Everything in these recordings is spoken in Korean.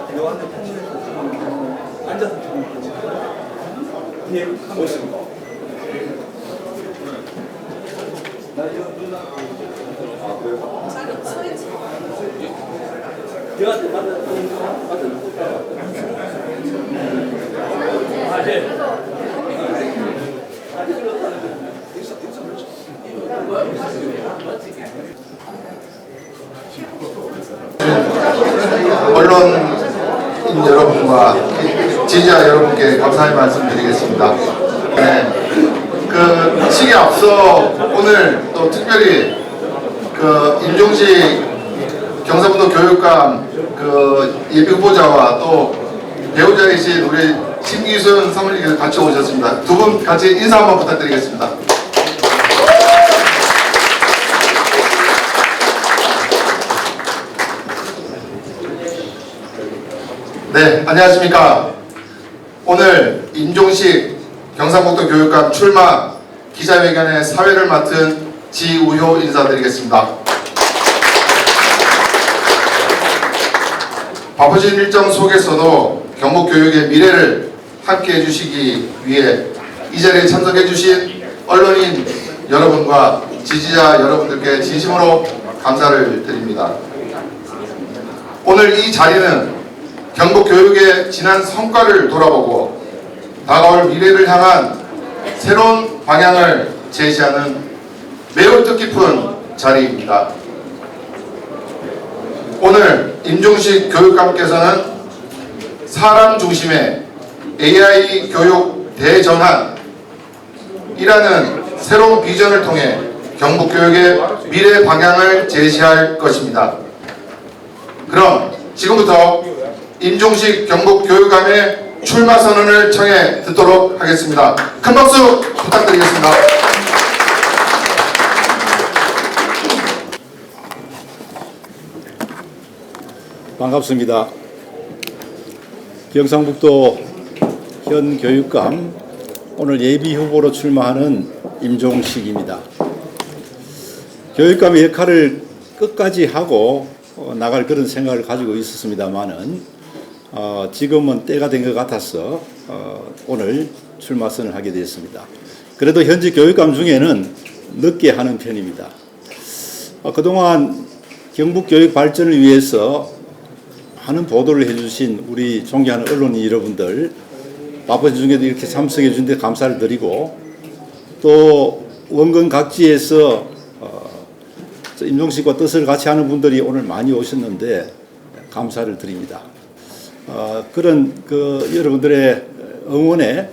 대화하는 편집에서 앉아서 들으면 예, 오십니다. 저한테 언론인 여러분과 지지자 여러분께 감사의 말씀 드리겠습니다. 네, 그 시기에 앞서 오늘 또 특별히 그 임종식 경상북도 교육감 그 예비 후보자와 또 배우자이신 우리 신기순 사모님께서 같이 오셨습니다. 두 분 같이 인사 한번 부탁드리겠습니다. 네, 안녕하십니까. 오늘 임종식 경상북도 교육감 출마 기자회견의 사회를 맡은 지우효 인사드리겠습니다. 바쁘신 일정 속에서도 경북교육의 미래를 함께 해주시기 위해 이 자리에 참석해 주신 언론인 여러분과 지지자 여러분들께 진심으로 감사를 드립니다. 오늘 이 자리는 경북교육의 지난 성과를 돌아보고 다가올 미래를 향한 새로운 방향을 제시하는 매우 뜻깊은 자리입니다. 오늘 임종식 교육감께서는 사람 중심의 AI 교육 대전환이라는 새로운 비전을 통해 경북교육의 미래 방향을 제시할 것입니다. 그럼 지금부터 임종식 경북교육감의 출마 선언을 청해 듣도록 하겠습니다. 큰 박수 부탁드리겠습니다. 반갑습니다. 경상북도 현 교육감 오늘 예비 후보로 출마하는 임종식입니다. 교육감의 역할을 끝까지 하고 나갈 그런 생각을 가지고 있었습니다만은 지금은 때가 된 것 같아서 오늘 출마 선언을 하게 되었습니다. 그래도 현재 교육감 중에는 늦게 하는 편입니다. 그동안 경북교육 발전을 위해서 많은 보도를 해주신 우리 존경하는 언론인 여러분들 바쁜 중에도 이렇게 참석해 주신 데 감사를 드리고 또 원건 각지에서 임종식과 뜻을 같이 하는 분들이 오늘 많이 오셨는데 감사를 드립니다. 그런 여러분들의 응원에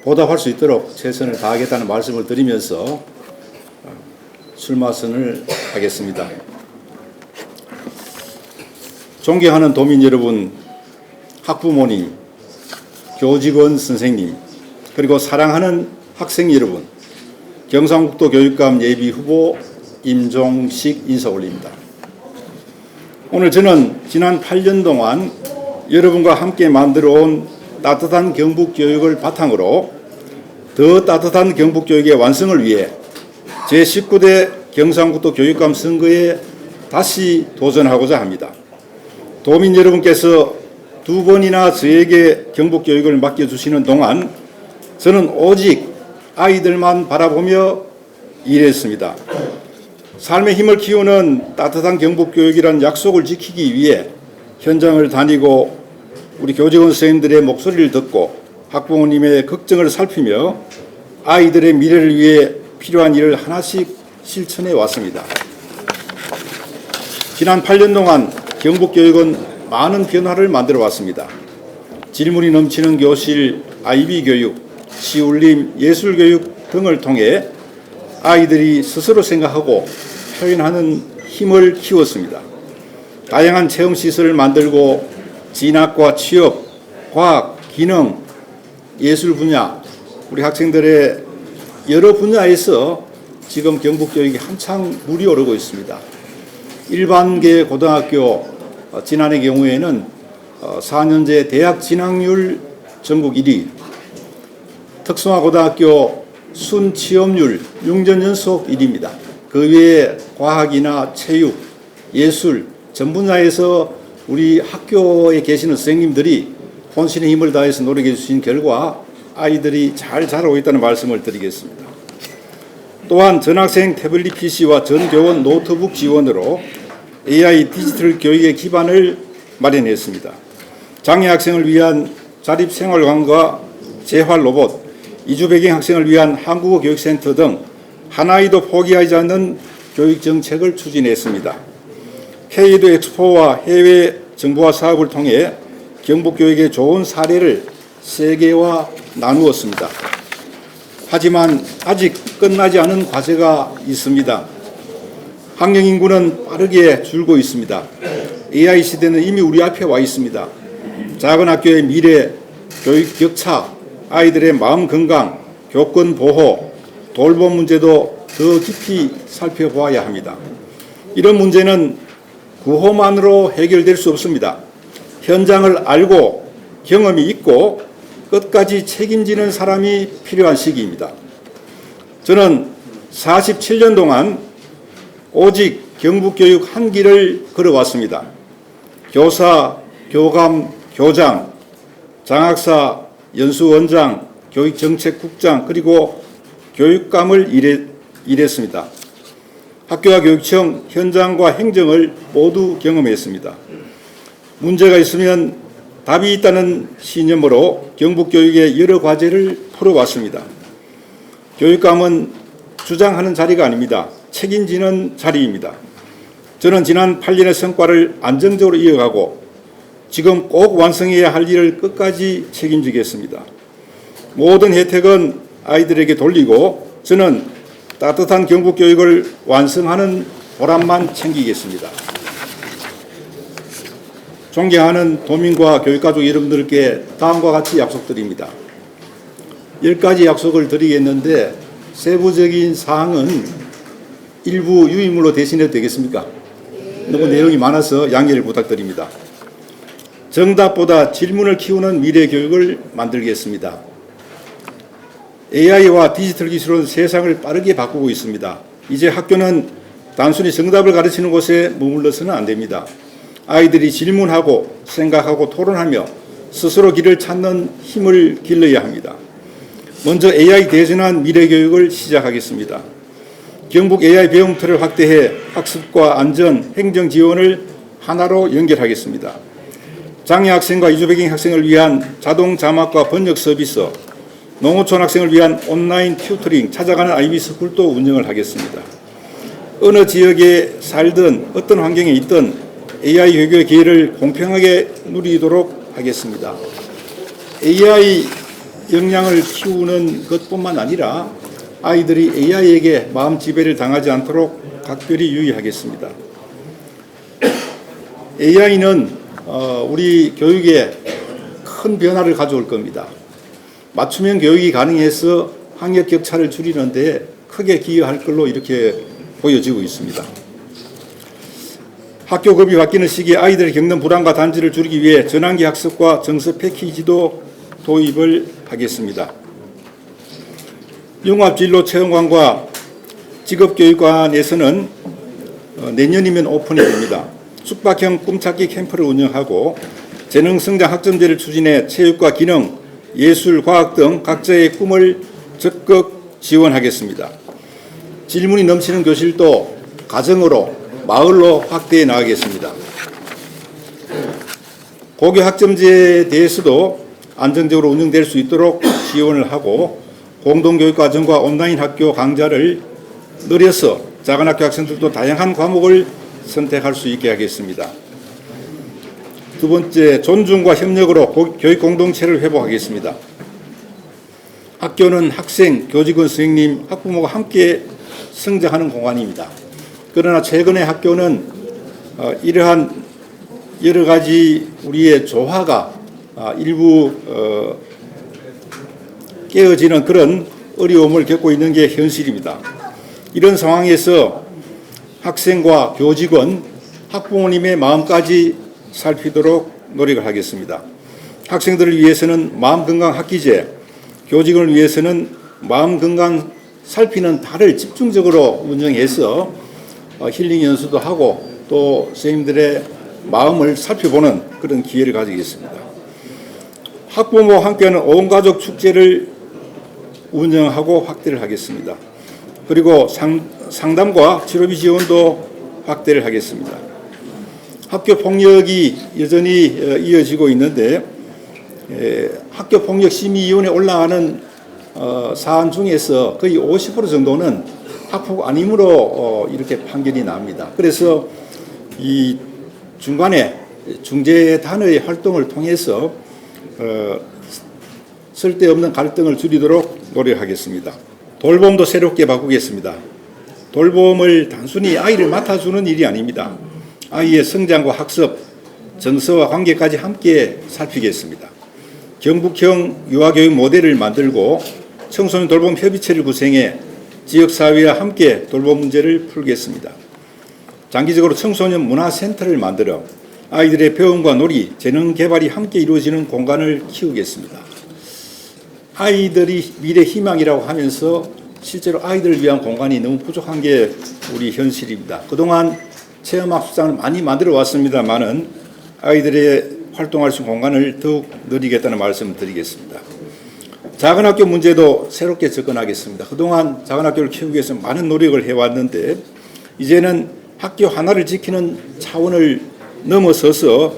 보답할 수 있도록 최선을 다하겠다는 말씀을 드리면서 출마선을 하겠습니다. 존경하는 도민 여러분, 학부모님, 교직원 선생님, 그리고 사랑하는 학생 여러분, 경상북도 교육감 예비 후보 임종식 인사 올립니다. 오늘 저는 지난 8년 동안 여러분과 함께 만들어온 따뜻한 경북교육을 바탕으로 더 따뜻한 경북교육의 완성을 위해 제19대 경상북도 교육감 선거에 다시 도전하고자 합니다. 도민 여러분께서 두 번이나 저에게 경북교육을 맡겨주시는 동안 저는 오직 아이들만 바라보며 일했습니다. 삶의 힘을 키우는 따뜻한 경북교육이라는 약속을 지키기 위해 현장을 다니고 우리 교직원 선생님들의 목소리를 듣고 학부모님의 걱정을 살피며 아이들의 미래를 위해 필요한 일을 하나씩 실천해 왔습니다. 지난 8년 동안 경북교육은 많은 변화를 만들어 왔습니다. 질문이 넘치는 교실, IB 교육, 시울림, 예술교육 등을 통해 아이들이 스스로 생각하고 표현하는 힘을 키웠습니다. 다양한 체험시설을 만들고 진학과 취업, 과학, 기능, 예술 분야, 우리 학생들의 여러 분야에서 지금 경북교육이 한창 물이 오르고 있습니다. 일반계 고등학교 지난해 경우에는 4년제 대학 진학률 전국 1위, 특성화 고등학교 순 취업률 6년 연속 1위입니다. 그 외에 과학이나 체육, 예술 전 분야에서 우리 학교에 계시는 선생님들이 혼신의 힘을 다해서 노력해 주신 결과 아이들이 잘 자라고 있다는 말씀을 드리겠습니다. 또한 전학생 태블릿 PC와 전교원 노트북 지원으로 AI 디지털 교육의 기반을 마련했습니다. 장애 학생을 위한 자립생활관과 재활 로봇, 이주 배경 학생을 위한 한국어 교육센터 등 하나이도 포기하지 않는 교육 정책을 추진했습니다. K에듀 엑스포와 해외 정보화 사업을 통해 경북교육의 좋은 사례를 세계화 나누었습니다. 하지만 아직 끝나지 않은 과제가 있습니다. 학령 인구는 빠르게 줄고 있습니다. AI 시대는 이미 우리 앞에 와 있습니다. 작은 학교의 미래, 교육 격차, 아이들의 마음 건강, 교권 보호, 돌봄 문제도 더 깊이 살펴보아야 합니다. 이런 문제는 구호만으로 해결될 수 없습니다. 현장을 알고 경험이 있고 끝까지 책임지는 사람이 필요한 시기입니다. 저는 47년 동안 오직 경북교육 한 길을 걸어왔습니다. 교사, 교감, 교장, 장학사, 연수원장, 교육정책국장 그리고 교육감을 일했습니다. 학교와 교육청, 현장과 행정을 모두 경험했습니다. 문제가 있으면 답이 있다는 신념으로 경북교육의 여러 과제를 풀어왔습니다. 교육감은 주장하는 자리가 아닙니다. 책임지는 자리입니다. 저는 지난 8년의 성과를 안정적으로 이어가고 지금 꼭 완성해야 할 일을 끝까지 책임지겠습니다. 모든 혜택은 아이들에게 돌리고 저는 따뜻한 경북교육을 완성하는 보람만 챙기겠습니다. 존경하는 도민과 교육가족 여러분들께 다음과 같이 약속드립니다. 10가지 약속을 드리겠는데 세부적인 사항은 일부 유인물로 대신해도 되겠습니까? 너무 내용이 많아서 양해를 부탁드립니다. 정답보다 질문을 키우는 미래 교육을 만들겠습니다. AI와 디지털 기술은 세상을 빠르게 바꾸고 있습니다. 이제 학교는 단순히 정답을 가르치는 곳에 머물러서는 안 됩니다. 아이들이 질문하고 생각하고 토론하며 스스로 길을 찾는 힘을 길러야 합니다. 먼저 AI 대전환 미래 교육을 시작하겠습니다. 경북 AI 배움터를 확대해 학습과 안전, 행정 지원을 하나로 연결하겠습니다. 장애 학생과 이주 배경 학생을 위한 자동 자막과 번역 서비스, 농어촌 학생을 위한 온라인 튜터링, 찾아가는 IB 스쿨도 운영을 하겠습니다. 어느 지역에 살든 어떤 환경에 있든 AI 교육의 기회를 공평하게 누리도록 하겠습니다. AI 역량을 키우는 것뿐만 아니라 아이들이 AI에게 마음 지배를 당하지 않도록 각별히 유의하겠습니다. AI는 우리 교육에 큰 변화를 가져올 겁니다. 맞춤형 교육이 가능해서 학력 격차를 줄이는 데 크게 기여할 걸로 이렇게 보여지고 있습니다. 학교급이 바뀌는 시기에 아이들이 겪는 불안과 단지를 줄이기 위해 전환기 학습과 정서 패키지도 도입을 하겠습니다. 융합진로체험관과 직업교육관에서는 내년이면 오픈이 됩니다. 숙박형 꿈찾기 캠프를 운영하고 재능성장 학점제를 추진해 체육과 기능, 예술, 과학 등 각자의 꿈을 적극 지원하겠습니다. 질문이 넘치는 교실도 가정으로, 마을로 확대해 나가겠습니다. 고교 학점제에 대해서도 안정적으로 운영될 수 있도록 지원을 하고 공동교육과정과 온라인 학교 강좌를 늘려서 작은 학교 학생들도 다양한 과목을 선택할 수 있게 하겠습니다. 두 번째, 존중과 협력으로 교육 공동체를 회복하겠습니다. 학교는 학생, 교직원, 선생님, 학부모가 함께 성장하는 공간입니다. 그러나 최근에 학교는 이러한 여러 가지 우리의 조화가 일부 깨어지는 그런 어려움을 겪고 있는 게 현실입니다. 이런 상황에서 학생과 교직원, 학부모님의 마음까지 살피도록 노력을 하겠습니다. 학생들을 위해서는 마음건강 학기제, 교직원을 위해서는 마음건강 살피는 달을 집중적으로 운영해서 힐링 연수도 하고 또 선생님들의 마음을 살펴보는 그런 기회를 가지겠습니다. 학부모와 함께하는 온 가족 축제를 운영하고 확대를 하겠습니다. 그리고 상담과 치료비 지원도 확대를 하겠습니다. 학교 폭력이 여전히 이어지고 있는데 학교 폭력 심의위원회에 올라가는 사안 중에서 거의 50% 정도는 학폭 아님으로 이렇게 판결이 납니다. 그래서 이 중간에 중재단의 활동을 통해서 쓸데없는 갈등을 줄이도록 노력하겠습니다. 돌봄도 새롭게 바꾸겠습니다. 돌봄을 단순히 아이를 맡아주는 일이 아닙니다. 아이의 성장과 학습, 정서와 관계까지 함께 살피겠습니다. 경북형 유아교육 모델을 만들고 청소년 돌봄 협의체를 구성해 지역사회와 함께 돌봄 문제를 풀겠습니다. 장기적으로 청소년 문화센터를 만들어 아이들의 배움과 놀이, 재능 개발이 함께 이루어지는 공간을 키우겠습니다. 아이들이 미래 희망이라고 하면서 실제로 아이들을 위한 공간이 너무 부족한 게 우리 현실입니다. 그동안 체험학습장을 많이 만들어 왔습니다만은 아이들의 활동할 수 있는 공간을 더욱 늘리겠다는 말씀을 드리겠습니다. 작은 학교 문제도 새롭게 접근하겠습니다. 그동안 작은 학교를 키우기 위해서 많은 노력을 해왔는데 이제는 학교 하나를 지키는 차원을 넘어서서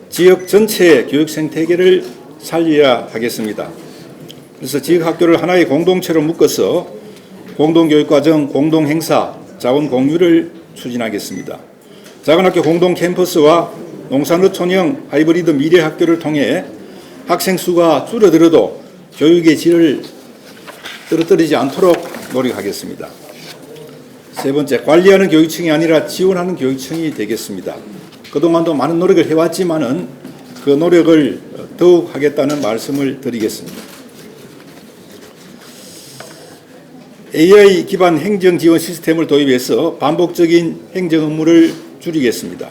지역 전체의 교육 생태계를 살려야 하겠습니다. 그래서 지역 학교를 하나의 공동체로 묶어서 공동교육과정, 공동행사, 자원 공유를 추진하겠습니다. 작은 학교 공동 캠퍼스와 농산어촌형 하이브리드 미래 학교를 통해 학생 수가 줄어들어도 교육의 질을 떨어뜨리지 않도록 노력하겠습니다. 세 번째, 관리하는 교육청이 아니라 지원하는 교육청이 되겠습니다. 그동안도 많은 노력을 해왔지만은 그 노력을 더욱 하겠다는 말씀을 드리겠습니다. AI 기반 행정 지원 시스템을 도입해서 반복적인 행정 업무를 줄이겠습니다.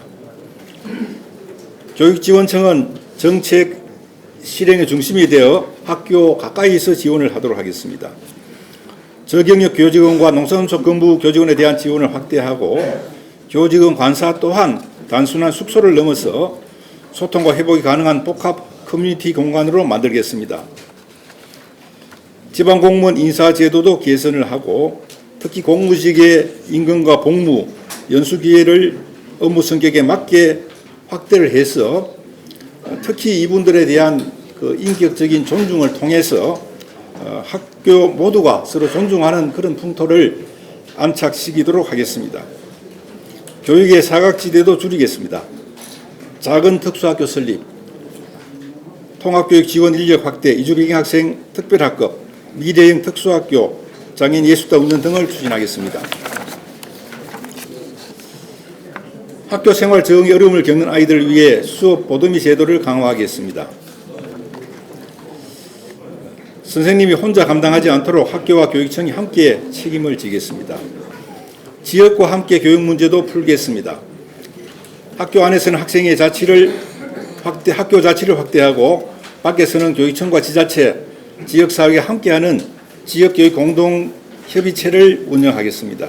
교육지원청은 정책 실행의 중심이 되어 학교 가까이서 지원을 하도록 하겠습니다. 저경력 교직원과 농산农촌 근무 교직원에 대한 지원을 확대하고 교직원 관사 또한 단순한 숙소를 넘어서 소통과 회복이 가능한 복합 커뮤니티 공간으로 만들겠습니다. 지방공무원 인사제도도 개선을 하고 특히 공무직의 임금과 복무, 연수기회를 업무 성격에 맞게 확대를 해서 특히 이분들에 대한 그 인격적인 존중을 통해서 학교 모두가 서로 존중하는 그런 풍토를 안착시키도록 하겠습니다. 교육의 사각지대도 줄이겠습니다. 작은 특수학교 설립, 통합교육 지원 인력 확대, 이주배경 학생 특별학급, 미래형 특수학교, 장애인 예술단 운영 등을 추진하겠습니다. 학교 생활 적응에 어려움을 겪는 아이들을 위해 수업 보듬이 제도를 강화하겠습니다. 선생님이 혼자 감당하지 않도록 학교와 교육청이 함께 책임을 지겠습니다. 지역과 함께 교육 문제도 풀겠습니다. 학교 안에서는 학생의 자치를 학교 자치를 확대하고 밖에서는 교육청과 지자체, 지역사회가 함께하는 지역교육 공동협의체를 운영하겠습니다.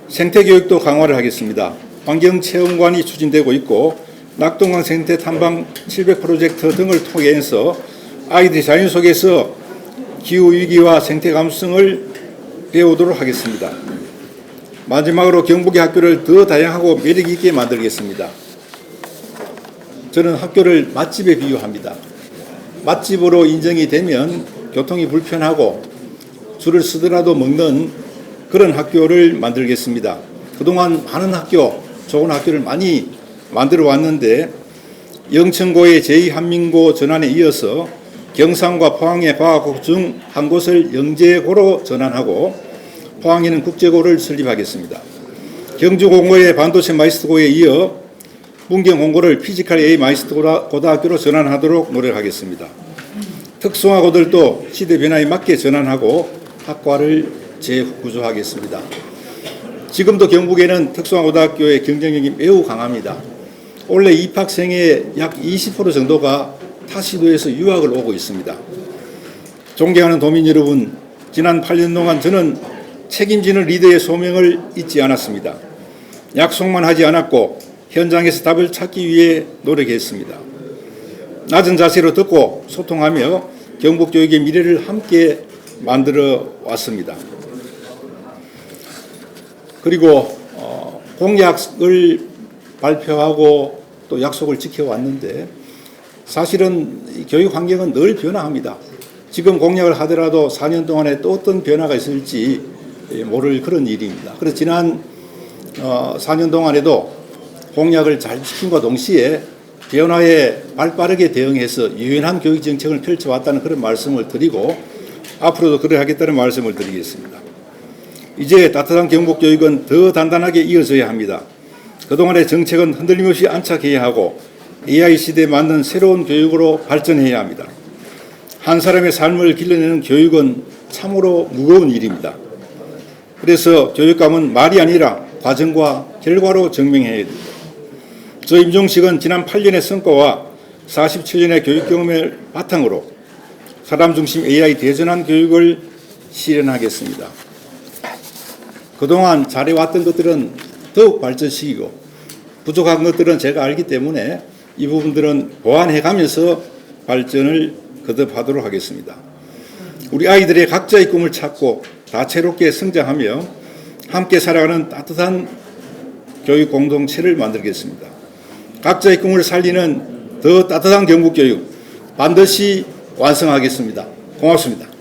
생태교육도 강화를 하겠습니다. 환경체험관이 추진되고 있고 낙동강 생태 탐방 700 프로젝트 등을 통해서 아이들이 자연 속에서 기후위기와 생태 감수성을 배우도록 하겠습니다. 마지막으로 경북의 학교를 더 다양하고 매력 있게 만들겠습니다. 저는 학교를 맛집에 비유합니다. 맛집으로 인정이 되면 교통이 불편하고 줄을 서더라도 먹는 그런 학교를 만들겠습니다. 그동안 많은 학교, 좋은 학교를 많이 만들어 왔는데 영천고의 제2한민고 전환에 이어서 경상과 포항의 과학고 중 한 곳을 영재고로 전환하고 포항에는 국제고를 설립하겠습니다. 경주공고의 반도체 마이스터고에 이어 문경공고를 피지컬 A 마이스터 고등학교로 전환하도록 노력하겠습니다. 특성화고들도 시대 변화에 맞게 전환하고 학과를 재구조하겠습니다. 지금도 경북에는 특성화고등학교의 경쟁력이 매우 강합니다. 올해 입학생의 약 20% 정도가 타 시도에서 유학을 오고 있습니다. 존경하는 도민 여러분, 지난 8년 동안 저는 책임지는 리더의 소명을 잊지 않았습니다. 약속만 하지 않았고 현장에서 답을 찾기 위해 노력했습니다. 낮은 자세로 듣고 소통하며 경북교육의 미래를 함께 만들어 왔습니다. 그리고 공약을 발표하고 또 약속을 지켜왔는데 사실은 교육 환경은 늘 변화합니다. 지금 공약을 하더라도 4년 동안에 또 어떤 변화가 있을지 모를 그런 일입니다. 그래서 지난 4년 동안에도 공약을 잘 지킴과 동시에 변화에 발빠르게 대응해서 유연한 교육 정책을 펼쳐왔다는 그런 말씀을 드리고 앞으로도 그래 하겠다는 말씀을 드리겠습니다. 이제 따뜻한 경북교육은 더 단단하게 이어져야 합니다. 그동안의 정책은 흔들림 없이 안착해야 하고 AI 시대에 맞는 새로운 교육으로 발전해야 합니다. 한 사람의 삶을 길러내는 교육은 참으로 무거운 일입니다. 그래서 교육감은 말이 아니라 과정과 결과로 증명해야 됩니다. 저 임종식은 지난 8년의 성과와 47년의 교육 경험을 바탕으로 사람 중심 AI 대전환 교육을 실현하겠습니다. 그동안 잘해왔던 것들은 더욱 발전시키고 부족한 것들은 제가 알기 때문에 이 부분들은 보완해가면서 발전을 거듭하도록 하겠습니다. 우리 아이들의 각자의 꿈을 찾고 다채롭게 성장하며 함께 살아가는 따뜻한 교육 공동체를 만들겠습니다. 각자의 꿈을 살리는 더 따뜻한 경북교육 반드시 완성하겠습니다. 고맙습니다.